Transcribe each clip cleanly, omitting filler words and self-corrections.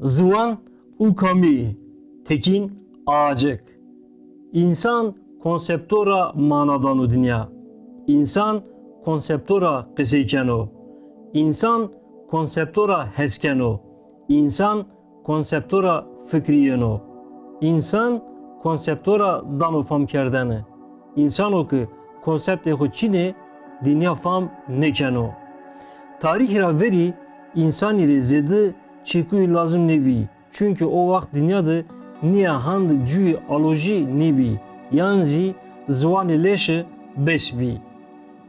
Ziwan û kamî Tekin Ağacık. İnsan konseptora manadan û dünya. İnsan konseptora qisêkeno. İnsan konseptora heskeno. İnsan konseptora fikriyeno. İnsan konseptora dano fam kerdene. İnsan o ki konsepte xo çine dünya fam nekeno. Tarih ra veri insani re zedi çikuy lazım nebi. Çünkü o vakt dünyada niye hand cüy aloji nebi. Yanzi zvanı leşe besbi.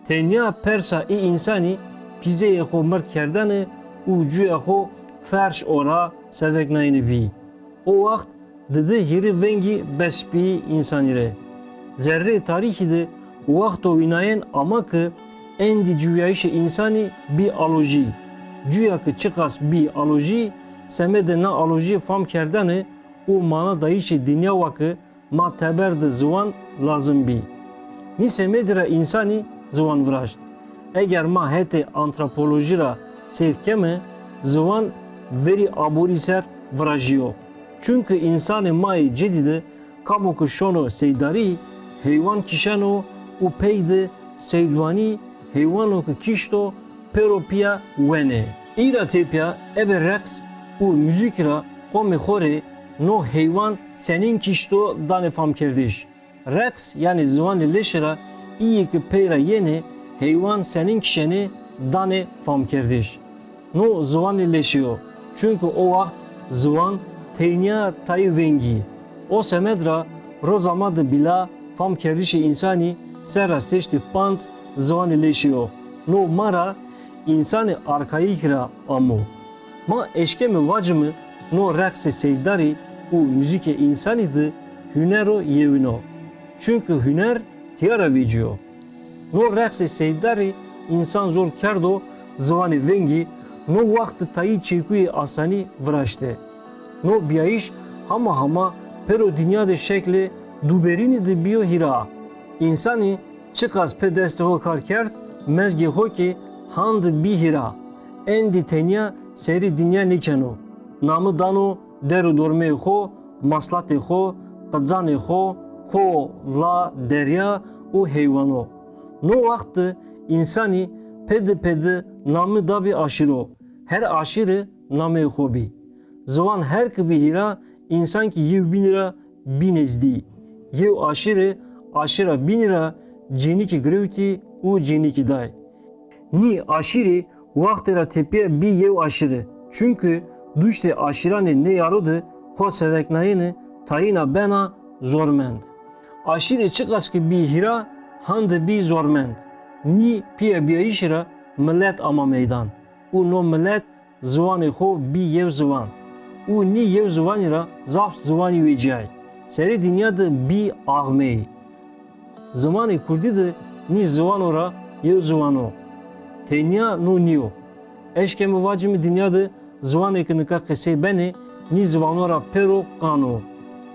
Tenya persa insani pizeye xo mert kerdene u cüye xo ferş ora sevek nayne bi. O vakt dedi hiri vengi besbi insani re. Zerre tarihi de o vakt o inayen ama ki endi cüyayişe insani bir aloji. Cüya ki çıkas bir aloji semede na aloji fam kerdene o mana dayişe dünya vakı ma teberde zvan lazım bi. Ni semedira insani zvan vraşt. Eğer ma hete antropolojira seyirkeme zvan veri aboriser vrajiyo. Çünkü insanı mai cedide kamu ki şono seydari heyvan kişeno u peyde seydvani heyvano ki kişto peropia wene. İra tepya ebe reks u müzikra kome khore no heyvan senin kişto dane fam kerdiş. Reks yani zvanı leşera iyi ki peyra yene heyvan senin kişeni dane fam kerdiş. No zvanı leşiyor. Çünkü o vakt zvan teynya tayı vengi. O semedra rozamadı bila fam kerdişi insani serra seçti pans zvanı leşiyor. No mara insanı arkaikra amu. Ma eşkemi vacımı no rekse seydari u müzike insanidı hünero yevino. Çünkü hüner tiyara veciyo. No rekse seydari insan zor kerdo zvanı vengi no vakti tayi çekuyi asani vraşte. No biyayiş hama pero dünyada şekli duberini de biyo hira. İnsani çıkas pedeste ho kar kert mezge ho ki hand bi hira. Endi tenya seri dünya nikeno. Namı dano deru dorme ho maslate ho tadzane ho ko la derya u heyvano. No vakti insani pede namı da bir aşiro. Her aşırı namı hobi. Zvan her ki bir hira insan ki 100.000 lira binezdi. Yev aşıra 1000 lira ceniki grevti u ceniki day. Ni aşırı vaktera tepeye bir yev aşırı. Çünkü düşte aşırane ne yarodu ho sevek nayını tayina bena zormend. Aşırı çıkas ki bir hira handı bir zormend. Ni piye bir işira millet ama meydan. U no millet zvanı ho bir yev zvan. U ni yev zvanıra zaf zvanı vecay. Seri dünyada bir ağmeyi. Zamanı kurdi de ni zvanora yev zvano. Tenya no niyo. Eşkemi vacimi dünyada zvan eknika kese beni ni zvanora pero kano.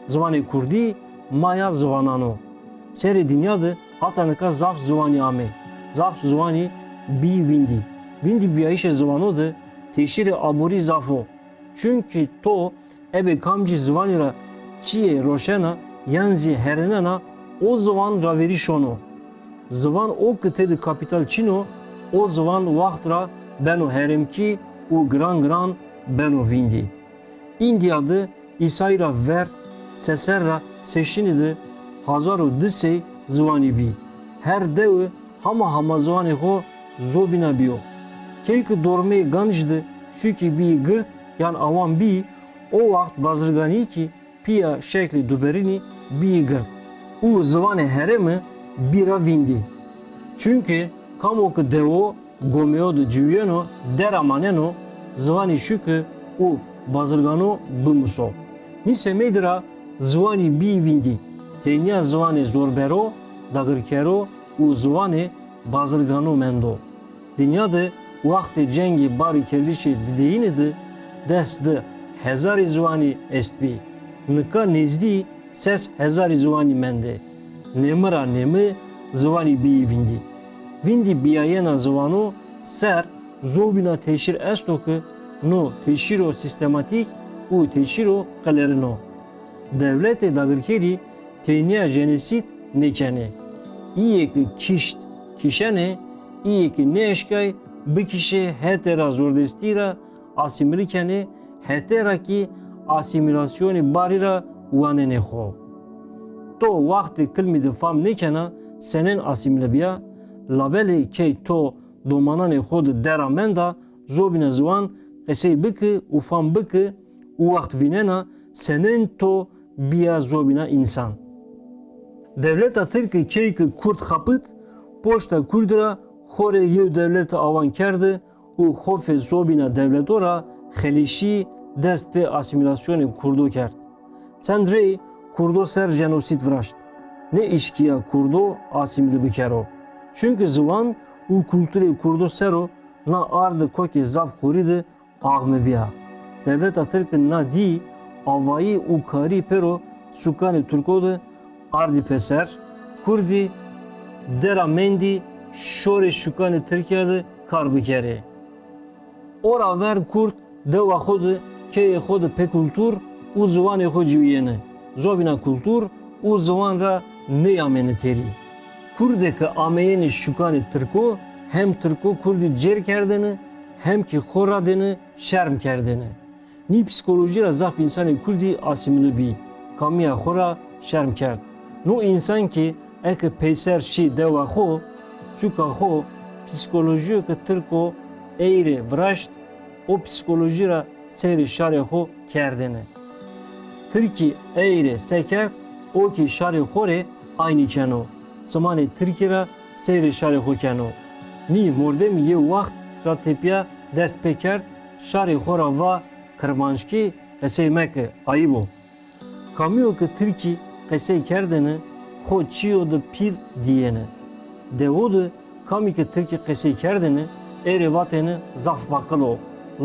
Zvanı kurdi maya zvanano. Seri dünyada hatta nika zaf zvani ame. Zaf zvani bi vindi. Vindi biyayişe zvano de teşiri abori zafo. Çünkü to ebe kamci zvanira çiye roşena yanzi herenena o zaman raveri şono. Zvan o kıtedi kapital çino o zaman vaktra beno heremki u gran beno vindi. India'da İsa'yra ver seserra seşinidi hazaru dise zvani bi. Her devi hama zvani ho zobina biyo. Keyki dorme ganjdı çünkü bi gırt yan avan bi o vakt bazırgani ki piya şekli duberini bi gırt. U zvane heremi bira vindi. Çünkü kamoku devo gomeodu cüyeno deramaneno zvani şükü u bazırgano bumuso. Nise medra zvani bi vindi. Tenya zvane zorbero dagırkero u zvane bazırgano mendo. Dünyada vakti cengi bari kellişi dideyinidi desti hezari zvani estbi. Nika nezdi ses hezari zvani mende. Nemira nemi zvani bi vindi. Vindi biyayena zvano ser zobina teşhir esto ki no teşhiro sistematik û teşîro qelerino. Devletê dagirkerî têniya jenosîd nekene. İyekî kişt kişene, İyekî neeşkay bikişe hetera zordestîra asimilikene, heterakî asimilasyonê barîra wanê nexo. To waxtê kilmî di fam nekena senen asimilebiya, labelê key to domananê xwe di dera menda zobîne ziwan qesey bike û fam bike û waxt vînena senen to biya zobîna însan. Devleta Tirkê keyekî Kurd xapit, poşta Kurd ra xorê yew devleta awan kerde û xofê zobîna devletora xelîşî dest pê asimilasyonê Kurdo kerd. Çend rê Kurdo ser jenosîd viraşt. Ne îşkiya Kurdo asimîle bikero. Çünkü ziwan û kulturê Kurdo sero na ar di kokê zav xorî de axmebiya. Devleta Tirkê na dî avayî û karî pero sukanê Turko de ardî peser, Kurdî dera mendî şorê şukanê Tirkiye de kar bikere. Ora ver Kurd dewa xwe de keyê xwe de pê kultur û ziwanê xwe cîwiyene. Zobîna kultur û ziwan ra neyamene terî. Kurdeke ameyên şukanê Tirko hem Tirko Kurdî cêr kerdine hem ki xwe ra dene şerm kerdine. Nî psikolojî ra zaf însanê Kurdî asimîle bî, kamiya xwe ra şerm kerd. No însan ki eke peyser şî dewa xwe, şuka xwe psikolojiyeke Tirko eyrê viraşt, o psikolojî ra seyrê şarê xwe kerdine. Tirkî eyrê sekerd, o ki şarê xwe rê aynî keno. Zimanê Tirkî ra seyrê şarê xwe keno. Nî mordemî yê waxt ra tepiya dest pê kerd, şarê xwe ra va kirmanckî qesey meke, ayîb o. Kamiyokê Tirkî qesey kerdine, xwe çiyo de pîr diyene. Dewo de kamîke Tirkî qesey kerdine, erê vatene zaf baqil o.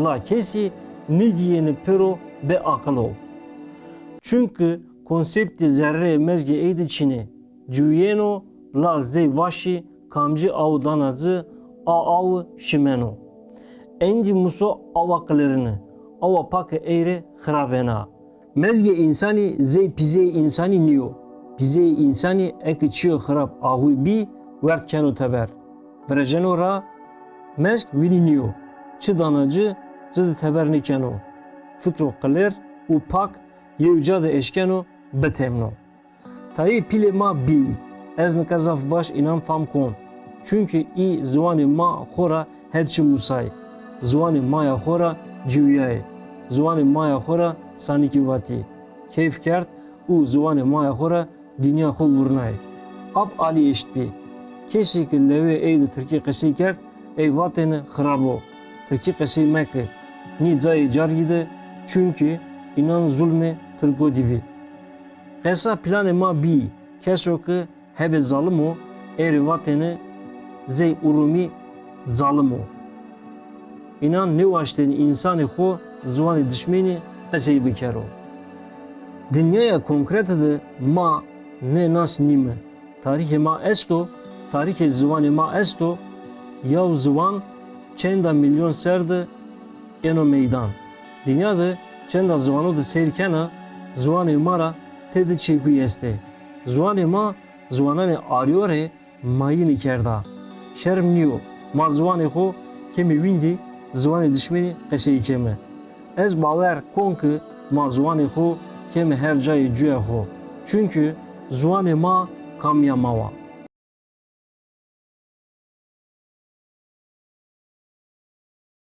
La kesî nediyene pero be aqil o. Çünkü konsepti zerre mezge eydi Çin'e. Cüyeno la zey vaşi kamcı av danacı av şimeno. Endi muso avaklarını ava pakı eğre xrabena. Mezge insani zey pize insani niyo. Pize insani eki çiyo xrab ahui bi vert keno teber. Vrejeno ra mezg vini niyo. Çi danacı zıdı teber nikeno. Fikro qıler u pak yevca da eşkeno betemno. Tayi pile ma bi. Ez nikazaf baş inan fam kon. Çünkü i zuvani ma xora herçi musay. Zuvani maya xora civiyay. Zuvani maya xora saniki vati. Keyf kert u zuvani maya xora dünya xo vurnay. Ab ali eştbi. Kesi ki leve eydi Türkiye qesi kert ey vatene xrabo. Türkiye qesi meke. Ni zayı car gide çünkü inan zulme Türko dibi. Qesa planı ma bi. Keso ki hebe zalim o, eri vatene zey urumi zalim o. İnan ne vaşten insanı xo zvanı düşmeni qesey bikero. Dünyaya konkrete de ma ne nas nime. Tarihi ma esto, tarihi zvanı ma esto, yav zvan çenda milyon serde eno meydan. Dünyada çenda zvanı da seyrkena zvanı mara tedi çekuy este. Zvanı ma zvanane ariyore mayini kerda. Şerm niyo. Ma zvanı xo kemi windi zvanı düşmeni qesey keme. Ez bawer kon ki ma zvanı xo kemi her cayı cüye xo. Çünkü zvanı ma kamya mawa.